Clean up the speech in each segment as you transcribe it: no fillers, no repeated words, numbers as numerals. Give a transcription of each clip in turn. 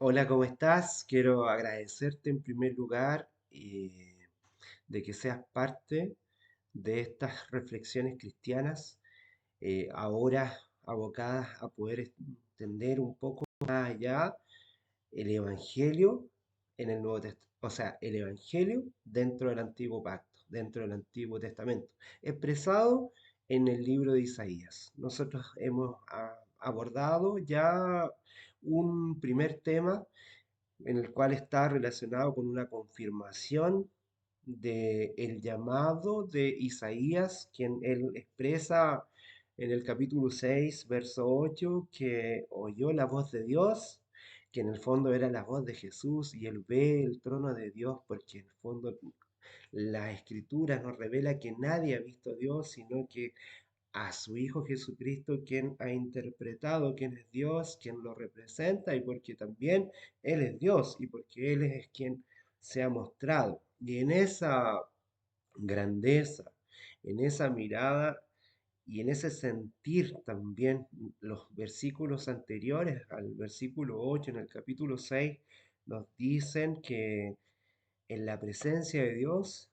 Hola, ¿cómo estás? Quiero agradecerte en primer lugar de que seas parte de estas reflexiones cristianas, ahora abocadas a poder entender un poco más allá el Evangelio en el Nuevo Testamento, o sea, el Evangelio dentro del Antiguo Pacto, dentro del Antiguo Testamento, expresado en el libro de Isaías. Nosotros hemos abordado ya un primer tema en el cual está relacionado con una confirmación de el llamado de Isaías, quien él expresa en el capítulo 6 verso 8 que oyó la voz de Dios, que en el fondo era la voz de Jesús, y él ve el trono de Dios, porque en el fondo la escritura nos revela que nadie ha visto a Dios, sino que a su Hijo Jesucristo, quien ha interpretado quién es Dios, quien lo representa, y porque también Él es Dios, y porque Él es quien se ha mostrado. Y en esa grandeza, en esa mirada y en ese sentir también, los versículos anteriores al versículo 8 en el capítulo 6 nos dicen que en la presencia de Dios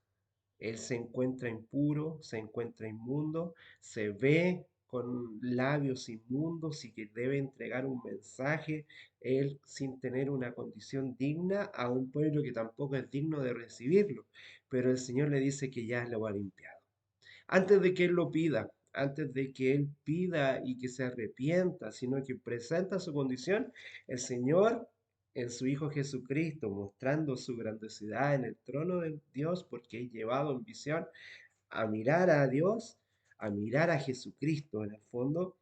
él se encuentra impuro, se encuentra inmundo, se ve con labios inmundos y que debe entregar un mensaje, él sin tener una condición digna a un pueblo que tampoco es digno de recibirlo. Pero el Señor le dice que ya lo ha limpiado antes de que Él lo pida, antes de que Él pida y que se arrepienta, sino que presenta su condición, el Señor en su Hijo Jesucristo, mostrando su grandiosidad en el trono de Dios, porque es llevado en visión a mirar a Dios, a mirar a Jesucristo en el fondo.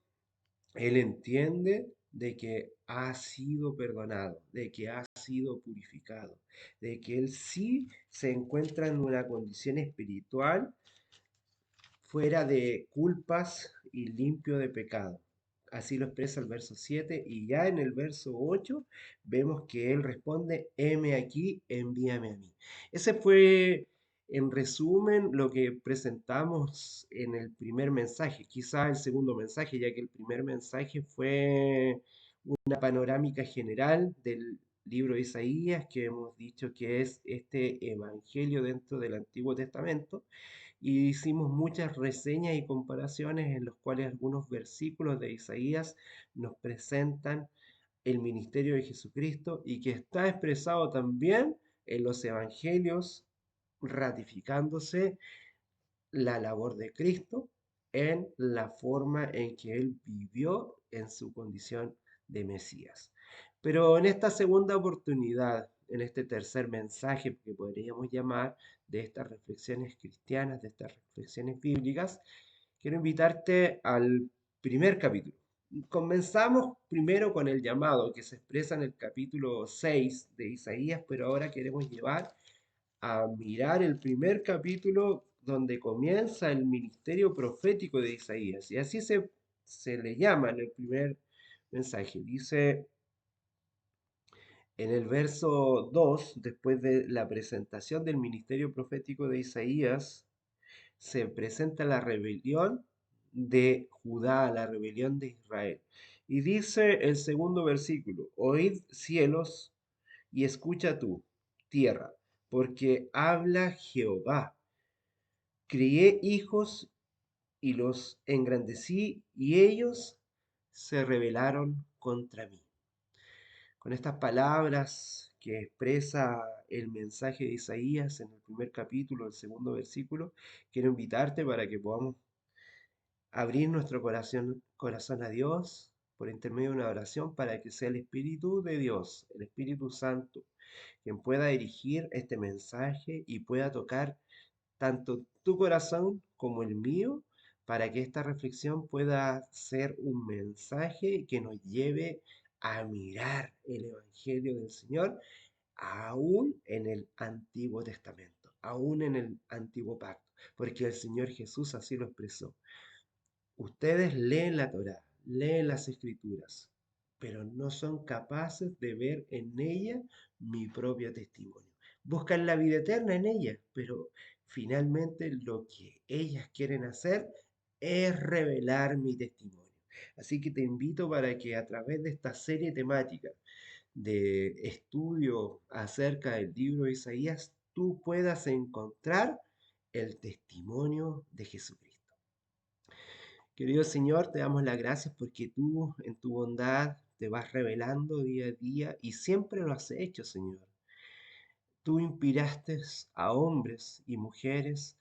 Él entiende de que ha sido perdonado, de que ha sido purificado, de que él sí se encuentra en una condición espiritual fuera de culpas y limpio de pecado. Así lo expresa el verso 7, y ya en el verso 8 vemos que él responde, heme aquí, envíame a mí. Ese fue en resumen lo que presentamos en el primer mensaje, quizá el segundo mensaje, ya que el primer mensaje fue una panorámica general del libro de Isaías, que hemos dicho que es este evangelio dentro del Antiguo Testamento, y hicimos muchas reseñas y comparaciones en los cuales algunos versículos de Isaías nos presentan el ministerio de Jesucristo y que está expresado también en los evangelios, ratificándose la labor de Cristo en la forma en que Él vivió en su condición de Mesías. Pero en esta segunda oportunidad, en este tercer mensaje que podríamos llamar de estas reflexiones cristianas, de estas reflexiones bíblicas, quiero invitarte al primer capítulo. Comenzamos primero con el llamado que se expresa en el capítulo 6 de Isaías, pero ahora queremos llevar a mirar el primer capítulo donde comienza el ministerio profético de Isaías. Y así se le llama en el primer mensaje. Dice en el verso 2, después de la presentación del ministerio profético de Isaías, se presenta la rebelión de Judá, la rebelión de Israel. Y dice el segundo versículo, oíd cielos y escucha tú, tierra, porque habla Jehová. Crié hijos y los engrandecí, y ellos se rebelaron contra mí. Con estas palabras que expresa el mensaje de Isaías en el primer capítulo, el segundo versículo, quiero invitarte para que podamos abrir nuestro corazón a Dios por intermedio de una oración, para que sea el Espíritu de Dios, el Espíritu Santo, quien pueda dirigir este mensaje y pueda tocar tanto tu corazón como el mío, para que esta reflexión pueda ser un mensaje que nos lleve a mirar el Evangelio del Señor, aún en el Antiguo Testamento, aún en el Antiguo Pacto, porque el Señor Jesús así lo expresó. Ustedes leen la Torá, leen las Escrituras, pero no son capaces de ver en ella mi propio testimonio. Buscan la vida eterna en ella, pero finalmente lo que ellas quieren hacer es revelar mi testimonio. Así que te invito para que a través de esta serie temática de estudio acerca del libro de Isaías, tú puedas encontrar el testimonio de Jesucristo. Querido Señor, te damos las gracias porque tú en tu bondad te vas revelando día a día y siempre lo has hecho, Señor. Tú inspiraste a hombres y mujeres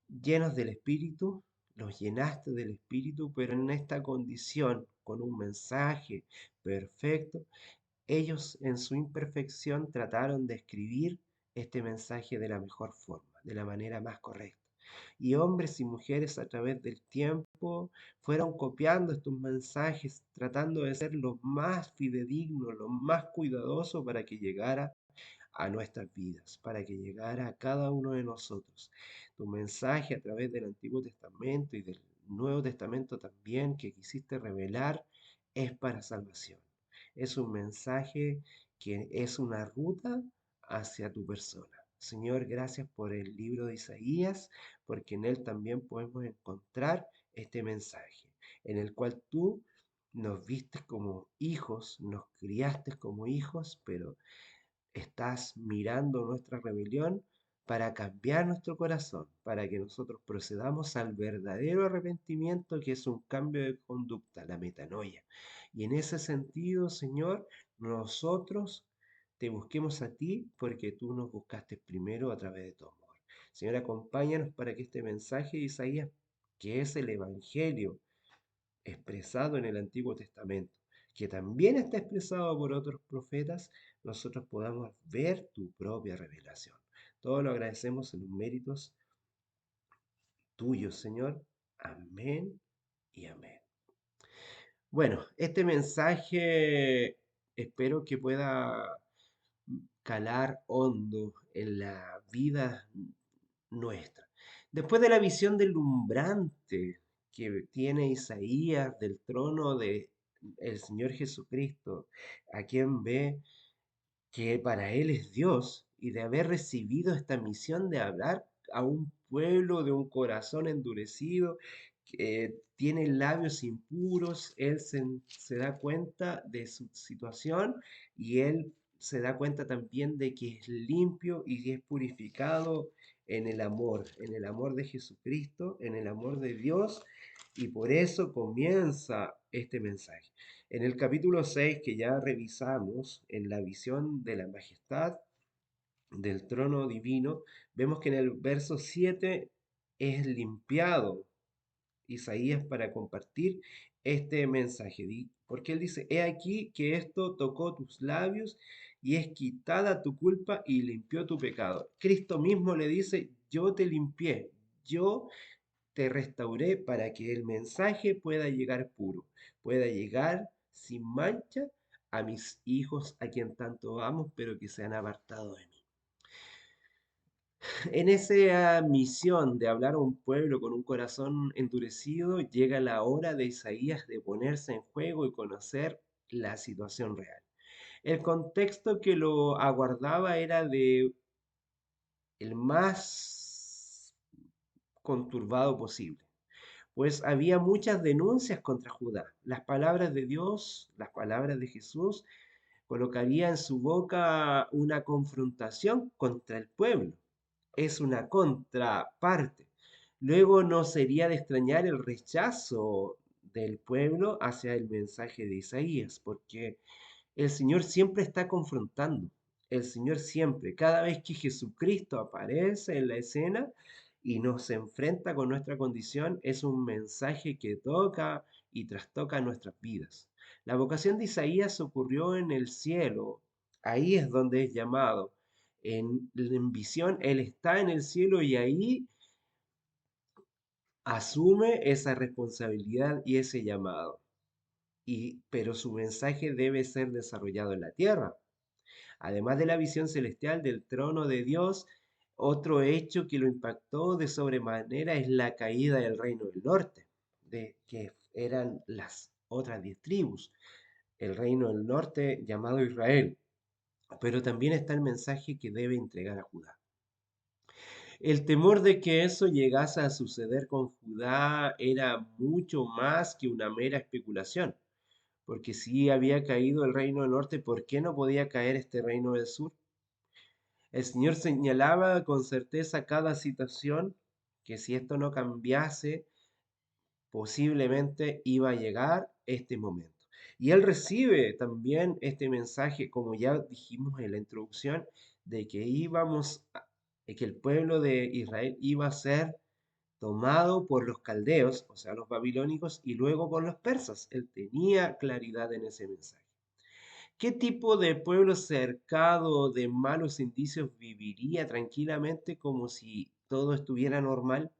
llenos del Espíritu, los llenaste del Espíritu, pero en esta condición, con un mensaje perfecto, ellos en su imperfección trataron de escribir este mensaje de la mejor forma, de la manera más correcta. Y hombres y mujeres a través del tiempo fueron copiando estos mensajes, tratando de ser lo más fidedigno, lo más cuidadoso para que llegara a nuestras vidas, para que llegara a cada uno de nosotros. Tu mensaje a través del Antiguo Testamento y del Nuevo Testamento también que quisiste revelar es para salvación. Es un mensaje que es una ruta hacia tu persona. Señor, gracias por el libro de Isaías, porque en él también podemos encontrar este mensaje, en el cual tú nos viste como hijos, nos criaste como hijos, pero estás mirando nuestra rebelión para cambiar nuestro corazón, para que nosotros procedamos al verdadero arrepentimiento que es un cambio de conducta, la metanoia. Y en ese sentido, Señor, nosotros te busquemos a ti porque tú nos buscaste primero a través de tu amor. Señor, acompáñanos para que este mensaje de Isaías, que es el Evangelio, expresado en el Antiguo Testamento, que también está expresado por otros profetas, nosotros podamos ver tu propia revelación. Todo lo agradecemos en los méritos tuyos, Señor. Amén y amén. Bueno, este mensaje espero que pueda calar hondo en la vida nuestra. Después de la visión deslumbrante que tiene Isaías del trono de el Señor Jesucristo, a quien ve que para él es Dios, y de haber recibido esta misión de hablar a un pueblo de un corazón endurecido, que tiene labios impuros, él se da cuenta de su situación y él se da cuenta también de que es limpio y que es purificado en el amor de Jesucristo, en el amor de Dios, y por eso comienza este mensaje. En el capítulo 6 que ya revisamos, en la visión de la majestad del trono divino, vemos que en el verso 7 es limpiado Isaías para compartir este mensaje. Porque él dice, he aquí que esto tocó tus labios y es quitada tu culpa y limpió tu pecado. Cristo mismo le dice, yo te limpié, yo te restauré para que el mensaje pueda llegar puro, pueda llegar sin mancha a mis hijos a quien tanto amo, pero que se han apartado de mí. En esa misión de hablar a un pueblo con un corazón endurecido, llega la hora de Isaías de ponerse en juego y conocer la situación real. El contexto que lo aguardaba era de el más conturbado posible, pues había muchas denuncias contra Judá. Las palabras de Dios, las palabras de Jesús, colocaría en su boca una confrontación contra el pueblo. Es una contraparte. Luego no sería de extrañar el rechazo del pueblo hacia el mensaje de Isaías, porque el Señor siempre está confrontando. El Señor siempre, cada vez que Jesucristo aparece en la escena y nos enfrenta con nuestra condición, es un mensaje que toca y trastoca nuestras vidas. La vocación de Isaías ocurrió en el cielo. Ahí es donde es llamado. En visión, Él está en el cielo y ahí asume esa responsabilidad y ese llamado. Pero su mensaje debe ser desarrollado en la tierra. Además de la visión celestial del trono de Dios, otro hecho que lo impactó de sobremanera es la caída del reino del norte, de que eran las otras 10 tribus, el reino del norte llamado Israel. Pero también está el mensaje que debe entregar a Judá. El temor de que eso llegase a suceder con Judá era mucho más que una mera especulación, Porque si había caído el reino del norte, ¿por qué no podía caer este reino del sur? El Señor señalaba con certeza cada situación que si esto no cambiase, posiblemente iba a llegar este momento. Y él recibe también este mensaje, como ya dijimos en la introducción, de que de que el pueblo de Israel iba a ser tomado por los caldeos, o sea, los babilónicos, y luego por los persas. Él tenía claridad en ese mensaje. ¿Qué tipo de pueblo cercado de malos indicios viviría tranquilamente como si todo estuviera normal?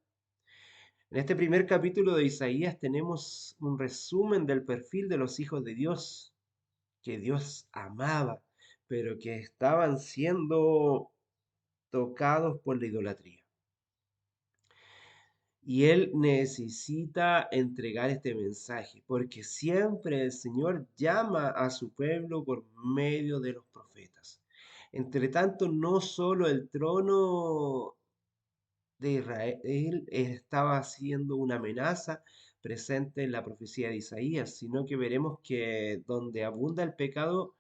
En este primer capítulo de Isaías tenemos un resumen del perfil de los hijos de Dios, que Dios amaba, pero que estaban siendo tocados por la idolatría. Y Él necesita entregar este mensaje, porque siempre el Señor llama a su pueblo por medio de los profetas. Entre tanto, no solo el trono de Israel estaba siendo una amenaza presente en la profecía de Isaías, sino que veremos que donde abunda el pecado,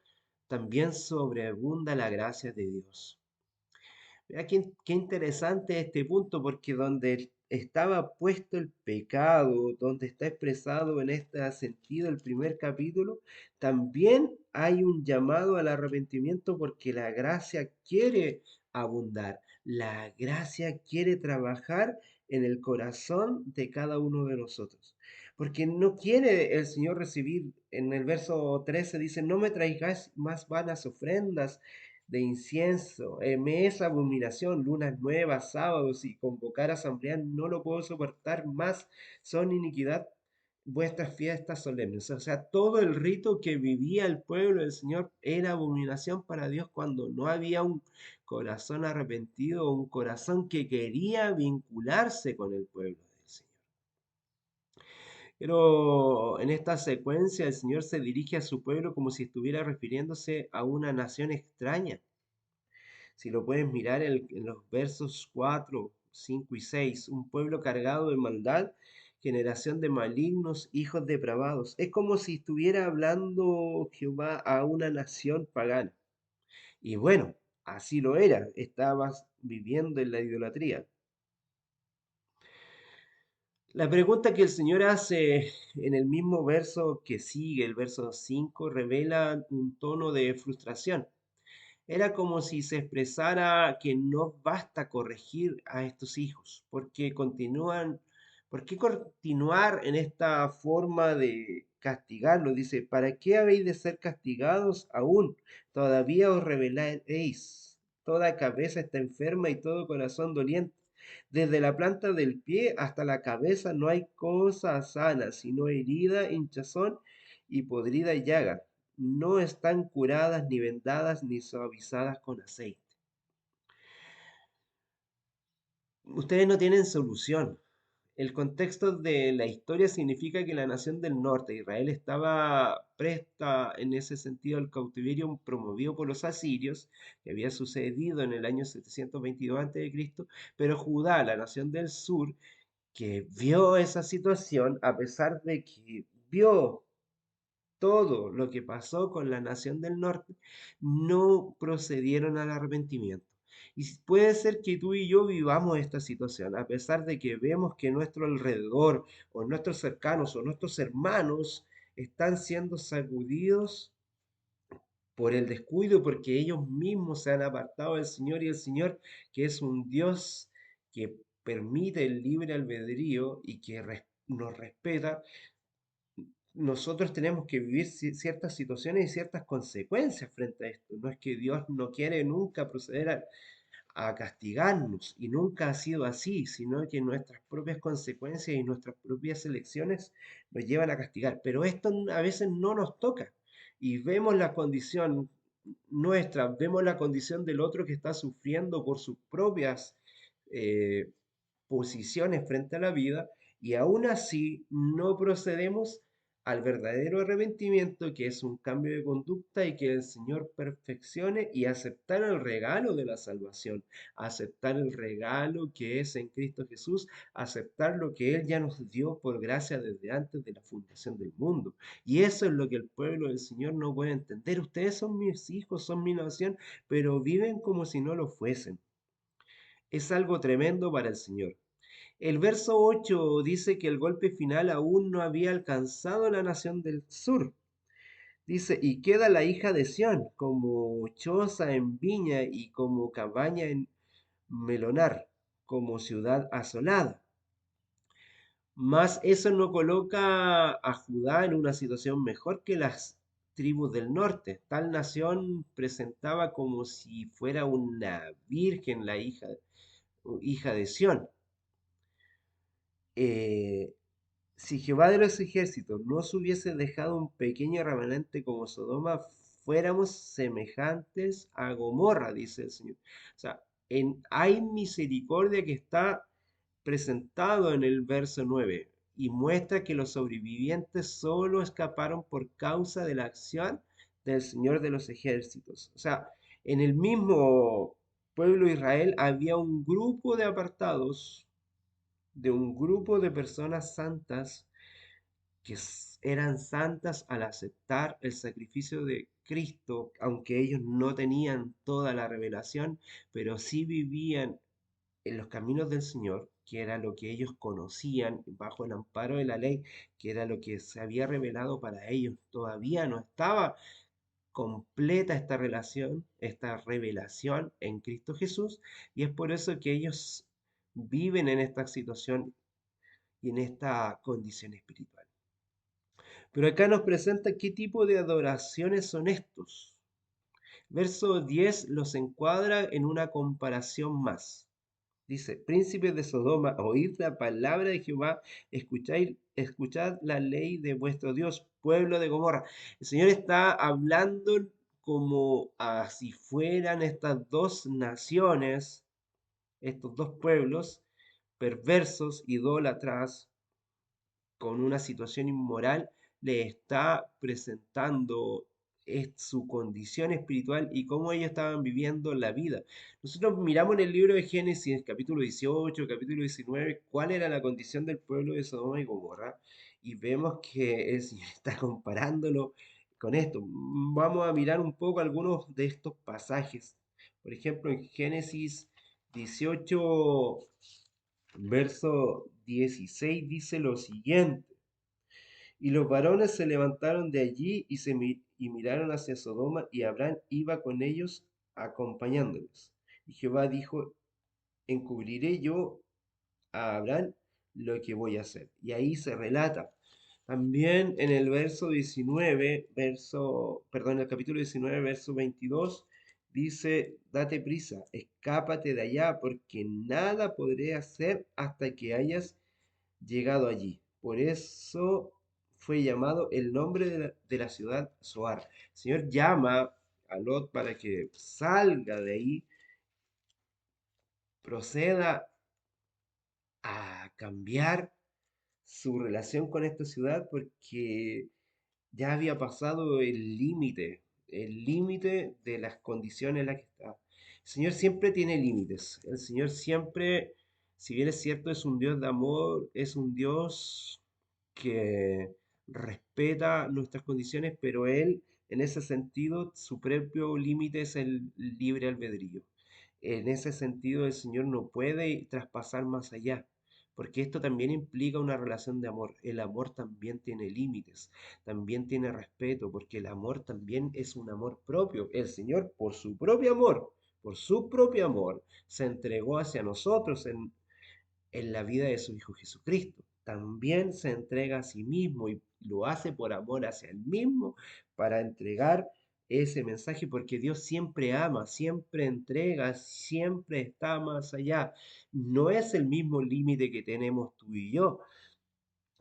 también sobreabunda la gracia de Dios. Mira, qué interesante este punto, porque donde estaba puesto el pecado, donde está expresado en este sentido el primer capítulo, también hay un llamado al arrepentimiento porque la gracia quiere abundar, la gracia quiere trabajar en el corazón de cada uno de nosotros. Porque no quiere el Señor recibir, en el verso 13 dice, no me traigáis más vanas ofrendas de incienso, me es abominación, lunas nuevas, sábados y convocar asamblea, no lo puedo soportar más, son iniquidad vuestras fiestas solemnes. O sea, todo el rito que vivía el pueblo del Señor era abominación para Dios cuando no había un corazón arrepentido, un corazón que quería vincularse con el pueblo del Señor. Pero en esta secuencia el Señor se dirige a su pueblo como si estuviera refiriéndose a una nación extraña. Si lo puedes mirar en los versos 4, 5 y 6, un pueblo cargado de maldad, generación de malignos, hijos depravados. Es como si estuviera hablando Jehová a una nación pagana. Y bueno, así lo era, estabas viviendo en la idolatría. La pregunta que el Señor hace en el mismo verso que sigue, el verso 5, revela un tono de frustración. Era como si se expresara que no basta corregir a estos hijos, ¿por qué continuar en esta forma de castigarlos? Dice, ¿para qué habéis de ser castigados aún? Todavía os rebeláis. Toda cabeza está enferma y todo corazón doliente. Desde la planta del pie hasta la cabeza no hay cosa sana, sino herida, hinchazón y podrida llaga. No están curadas, ni vendadas, ni suavizadas con aceite. Ustedes no tienen solución. El contexto de la historia significa que la nación del norte, Israel, estaba presta en ese sentido al cautiverio promovido por los asirios, que había sucedido en el año 722 a.C., pero Judá, la nación del sur, que vio esa situación, a pesar de que vio todo lo que pasó con la nación del norte, no procedieron al arrepentimiento. Y puede ser que tú y yo vivamos esta situación, a pesar de que vemos que nuestro alrededor, o nuestros cercanos, o nuestros hermanos están siendo sacudidos por el descuido, porque ellos mismos se han apartado del Señor y el Señor, que es un Dios que permite el libre albedrío y que nos respeta, nosotros tenemos que vivir ciertas situaciones y ciertas consecuencias frente a esto. No es que Dios no quiere nunca proceder a castigarnos y nunca ha sido así, sino que nuestras propias consecuencias y nuestras propias elecciones nos llevan a castigar. Pero esto a veces no nos toca y vemos la condición nuestra, vemos la condición del otro que está sufriendo por sus propias eh, posiciones frente a la vida y aún así no procedemos al verdadero arrepentimiento, que es un cambio de conducta y que el Señor perfeccione y aceptar el regalo de la salvación, aceptar el regalo que es en Cristo Jesús, aceptar lo que Él ya nos dio por gracia desde antes de la fundación del mundo. Y eso es lo que el pueblo del Señor no puede entender. Ustedes son mis hijos, son mi nación, pero viven como si no lo fuesen. Es algo tremendo para el Señor. El verso 8 dice que el golpe final aún no había alcanzado la nación del sur. Dice, y queda la hija de Sión como choza en viña y como cabaña en melonar, como ciudad asolada. Mas eso no coloca a Judá en una situación mejor que las tribus del norte. Tal nación presentaba como si fuera una virgen, la hija de Sión. Eh, Si Jehová de los ejércitos no nos hubiese dejado un pequeño remanente como Sodoma, fuéramos semejantes a Gomorra, dice el Señor. O sea, hay misericordia que está presentado en el verso 9 y muestra que los sobrevivientes solo escaparon por causa de la acción del Señor de los ejércitos. O sea, en el mismo pueblo de Israel había un grupo de apartados, de un grupo de personas santas que eran santas al aceptar el sacrificio de Cristo, aunque ellos no tenían toda la revelación, pero sí vivían en los caminos del Señor, que era lo que ellos conocían bajo el amparo de la ley, que era lo que se había revelado para ellos. Todavía no estaba completa esta relación, esta revelación en Cristo Jesús, y es por eso que ellos viven en esta situación y en esta condición espiritual. Pero acá nos presenta qué tipo de adoraciones son estos. Verso 10 los encuadra en una comparación más. Dice, príncipes de Sodoma, oíd la palabra de Jehová, escuchad la ley de vuestro Dios, pueblo de Gomorra. El Señor está hablando como si fueran estas dos naciones, estos dos pueblos perversos, idólatras, con una situación inmoral, le está presentando su condición espiritual y cómo ellos estaban viviendo la vida. Nosotros miramos en el libro de Génesis, capítulo 18, capítulo 19, cuál era la condición del pueblo de Sodoma y Gomorra, y vemos que el Señor está comparándolo con esto. Vamos a mirar un poco algunos de estos pasajes. Por ejemplo, en Génesis 18, verso 16 dice lo siguiente. Y los varones se levantaron de allí y miraron hacia Sodoma, y Abraham iba con ellos acompañándolos. Y Jehová dijo, encubriré yo a Abraham lo que voy a hacer. Y ahí se relata. También en el verso 19, perdón, en el capítulo 19, verso 22, dice, date prisa, escápate de allá, porque nada podré hacer hasta que hayas llegado allí. Por eso fue llamado el nombre de la ciudad Zoar. El Señor llama a Lot para que salga de ahí, proceda a cambiar su relación con esta ciudad porque ya había pasado el límite de las condiciones en las que está. El Señor siempre tiene límites. El Señor siempre, si bien es cierto, es un Dios de amor, es un Dios que respeta nuestras condiciones, pero Él, en ese sentido, su propio límite es el libre albedrío. En ese sentido, el Señor no puede traspasar más allá, porque esto también implica una relación de amor. El amor también tiene límites, también tiene respeto, porque el amor también es un amor propio. El Señor, por su propio amor, se entregó hacia nosotros en la vida de su Hijo Jesucristo. También se entrega a sí mismo y lo hace por amor hacia él mismo para entregar ese mensaje porque Dios siempre ama, siempre entrega, siempre está más allá. No es el mismo límite que tenemos tú y yo,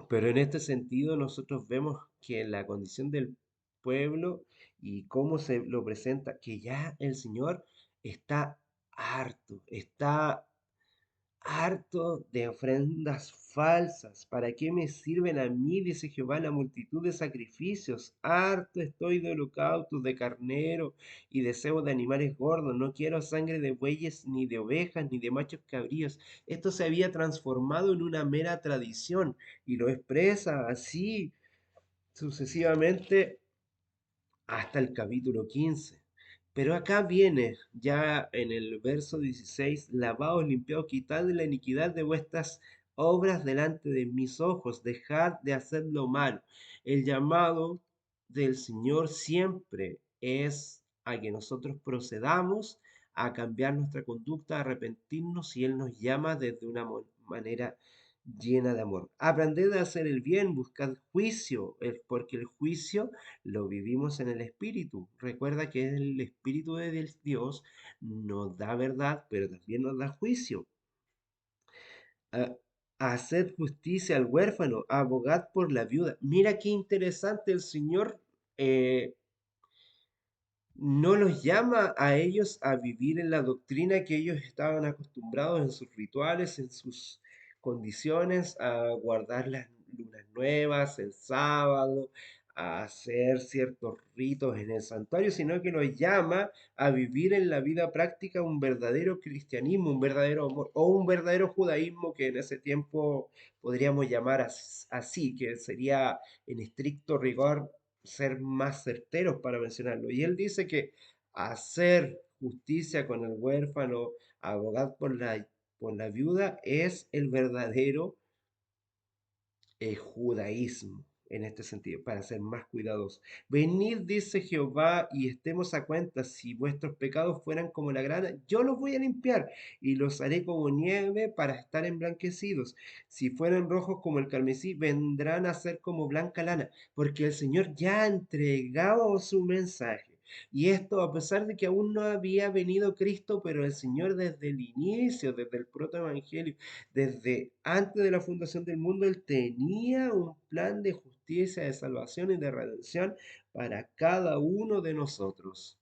pero en este sentido nosotros vemos que la condición del pueblo y cómo se lo presenta, que ya el Señor está harto, está harto de ofrendas falsas. ¿Para qué me sirven a mí, dice Jehová, la multitud de sacrificios? Harto estoy de holocaustos, de carnero y de cebo de animales gordos. No quiero sangre de bueyes, ni de ovejas, ni de machos cabríos. Esto se había transformado en una mera tradición y lo expresa así sucesivamente hasta el capítulo 15. Pero acá viene, ya en el verso 16, lavaos, limpiaos, quitad la iniquidad de vuestras obras delante de mis ojos, dejad de hacer lo malo. El llamado del Señor siempre es a que nosotros procedamos a cambiar nuestra conducta, a arrepentirnos, y Él nos llama desde una manera llena de amor. Aprended a hacer el bien, buscad juicio, porque el juicio lo vivimos en el Espíritu. Recuerda que el Espíritu de Dios nos da verdad, pero también nos da juicio. A- Haced justicia al huérfano, abogad por la viuda. Mira qué interesante, el Señor eh, no los llama a ellos a vivir en la doctrina que ellos estaban acostumbrados, en sus rituales, en sus condiciones, a guardar las lunas nuevas, el sábado, a hacer ciertos ritos en el santuario, sino que los llama a vivir en la vida práctica un verdadero cristianismo, un verdadero amor, o un verdadero judaísmo, que en ese tiempo podríamos llamar así, que sería en estricto rigor ser más certeros para mencionarlo. Y él dice que hacer justicia con el huérfano, abogar por la viuda, es el verdadero judaísmo en este sentido, para ser más cuidadosos. Venid, dice Jehová, y estemos a cuenta, si vuestros pecados fueran como la grana, yo los voy a limpiar y los haré como nieve para estar emblanquecidos. Si fueran rojos como el carmesí, vendrán a ser como blanca lana, porque el Señor ya ha entregado su mensaje. Y esto a pesar de que aún no había venido Cristo, pero el Señor desde el inicio, desde el protoevangelio, desde antes de la fundación del mundo, Él tenía un plan de justicia, de salvación y de redención para cada uno de nosotros.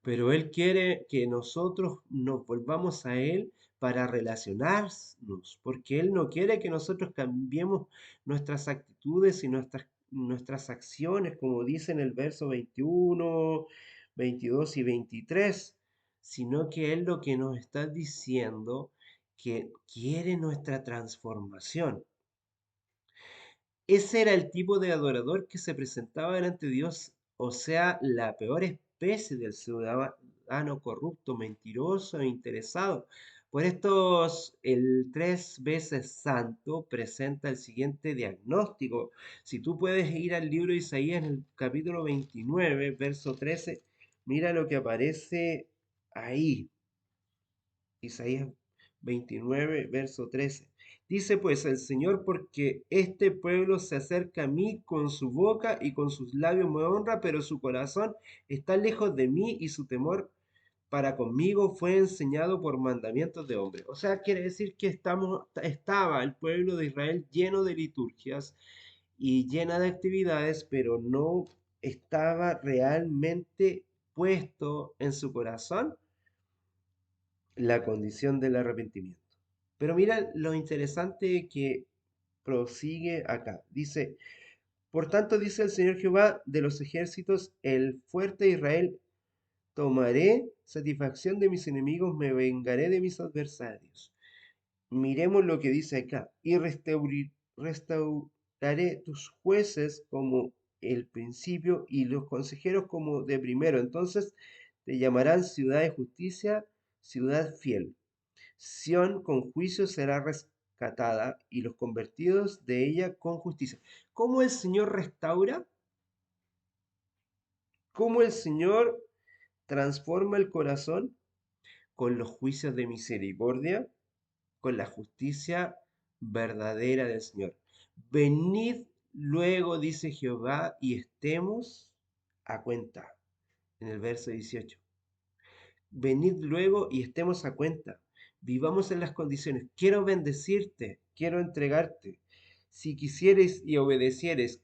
Pero Él quiere que nosotros nos volvamos a Él para relacionarnos, porque Él no quiere que nosotros cambiemos nuestras actitudes y nuestras acciones, como dice en el verso 21, 22 y 23, sino que Él lo que nos está diciendo que quiere nuestra transformación. Ese era el tipo de adorador que se presentaba delante de Dios, o sea, la peor especie del ciudadano corrupto, mentiroso e interesado. Por esto, el tres veces santo presenta el siguiente diagnóstico. Si tú puedes ir al libro de Isaías en el capítulo 29, verso 13, mira lo que aparece ahí. Isaías 29, verso 13. Dice pues el Señor, porque este pueblo se acerca a mí con su boca y con sus labios me honra, pero su corazón está lejos de mí y su temor para conmigo fue enseñado por mandamientos de hombres. O sea, quiere decir que estaba el pueblo de Israel lleno de liturgias y llena de actividades, pero no estaba realmente puesto en su corazón la condición del arrepentimiento. Pero mira lo interesante que prosigue acá. Dice, por tanto dice el Señor Jehová de los ejércitos, el fuerte Israel, tomaré satisfacción de mis enemigos, me vengaré de mis adversarios. Miremos lo que dice acá. Y restauraré tus jueces como el principio y los consejeros como de primero. Entonces te llamarán ciudad de justicia, ciudad fiel. Sión con juicio será rescatada y los convertidos de ella con justicia. ¿Cómo el Señor restaura? ¿Cómo el Señor transforma el corazón? Con los juicios de misericordia, con la justicia verdadera del Señor. Venid luego, dice Jehová, y estemos a cuenta. En el verso 18. Venid luego y estemos a cuenta. Vivamos en las condiciones. Quiero bendecirte, quiero entregarte. Si quisieres y obedecieres,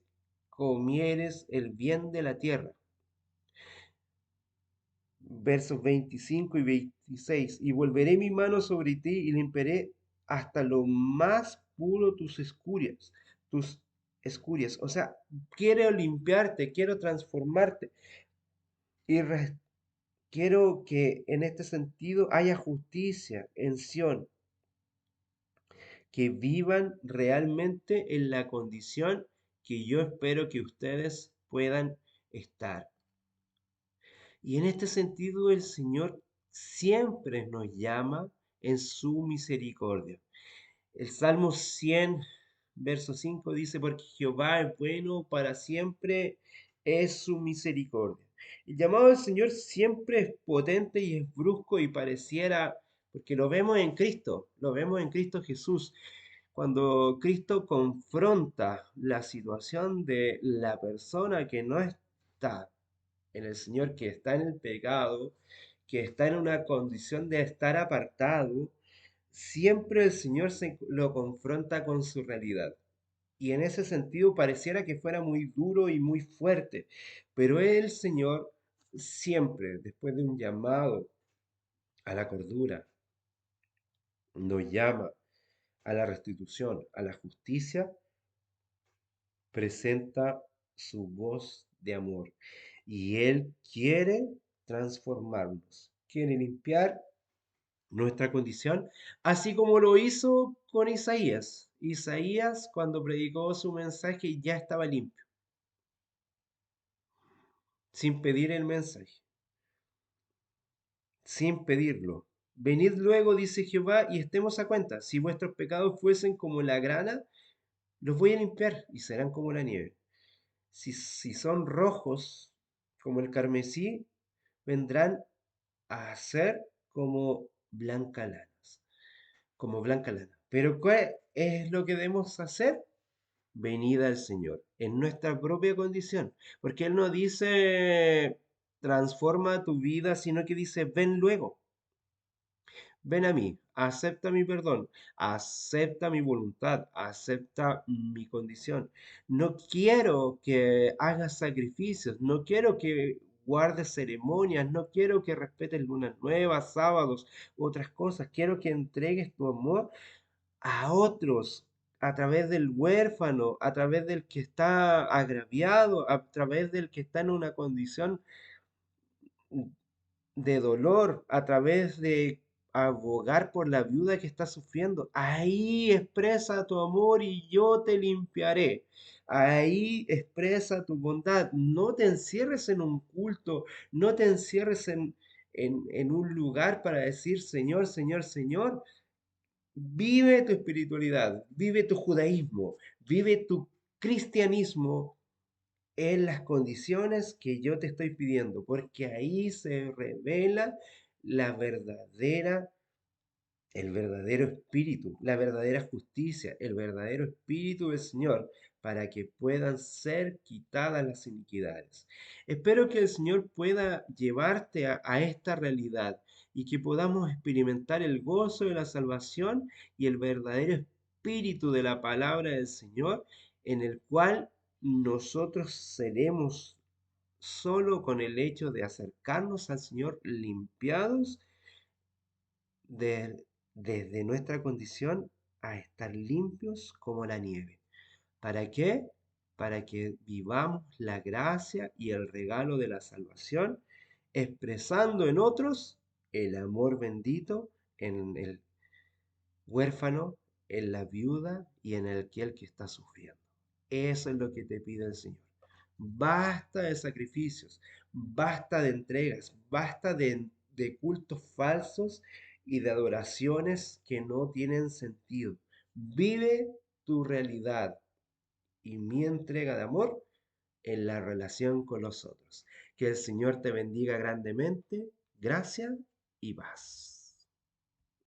comieres el bien de la tierra. Versos 25 y 26. Y volveré mi mano sobre ti y limpiaré hasta lo más puro tus escurias. O sea, quiero limpiarte, quiero transformarte y quiero que en este sentido haya justicia en Sión, que vivan realmente en la condición que yo espero que ustedes puedan estar. Y en este sentido el Señor siempre nos llama en su misericordia. El Salmo 100, verso 5 dice, porque Jehová es bueno para siempre, es su misericordia. El llamado del Señor siempre es potente y es brusco y pareciera, porque lo vemos en Cristo, lo vemos en Cristo Jesús. Cuando Cristo confronta la situación de la persona que no está en el Señor, que está en el pecado, que está en una condición de estar apartado, siempre el Señor lo confronta con su realidad. Y en ese sentido pareciera que fuera muy duro y muy fuerte, pero el Señor siempre, después de un llamado a la cordura, nos llama a la restitución, a la justicia, presenta su voz de amor. Y Él quiere transformarnos, quiere limpiar nuestra condición, así como lo hizo con Isaías. Isaías, cuando predicó su mensaje, ya estaba limpio, sin pedir el mensaje, sin pedirlo. Venid luego, dice Jehová, y estemos a cuenta. Si vuestros pecados fuesen como la grana, los voy a limpiar y serán como la nieve. Si son rojos como el carmesí, vendrán a ser como blanca lanas, como blanca lana. Pero ¿cuál es lo que debemos hacer? Venida al Señor, en nuestra propia condición. Porque Él no dice transforma tu vida, sino que dice ven luego, ven a mí, acepta mi perdón, acepta mi voluntad, acepta mi condición. No quiero que hagas sacrificios, no quiero que guardes ceremonias, no quiero que respetes lunas nuevas, sábados u otras cosas. Quiero que entregues tu amor a otros a través del huérfano, a través del que está agraviado, a través del que está en una condición de dolor, a través de abogar por la viuda que está sufriendo. Ahí expresa tu amor y yo te limpiaré. Ahí expresa tu bondad. No te encierres en un culto, no te encierres en un lugar para decir Señor, Señor, Señor. Vive tu espiritualidad, vive tu judaísmo, vive tu cristianismo en las condiciones que yo te estoy pidiendo, porque ahí se revela la verdadera, el verdadero espíritu, la verdadera justicia, el verdadero espíritu del Señor, para que puedan ser quitadas las iniquidades. Espero que el Señor pueda llevarte a esta realidad y que podamos experimentar el gozo de la salvación y el verdadero espíritu de la palabra del Señor, en el cual nosotros seremos solo con el hecho de acercarnos al Señor limpiados de- desde nuestra condición a estar limpios como la nieve. ¿Para qué? Para que vivamos la gracia y el regalo de la salvación, expresando en otros el amor bendito en el huérfano, en la viuda y en aquel que está sufriendo. Eso es lo que te pide el Señor. Basta de sacrificios, basta de entregas, basta de cultos falsos y de adoraciones que no tienen sentido. Vive tu realidad y mi entrega de amor en la relación con los otros. Que el Señor te bendiga grandemente. Gracias y paz.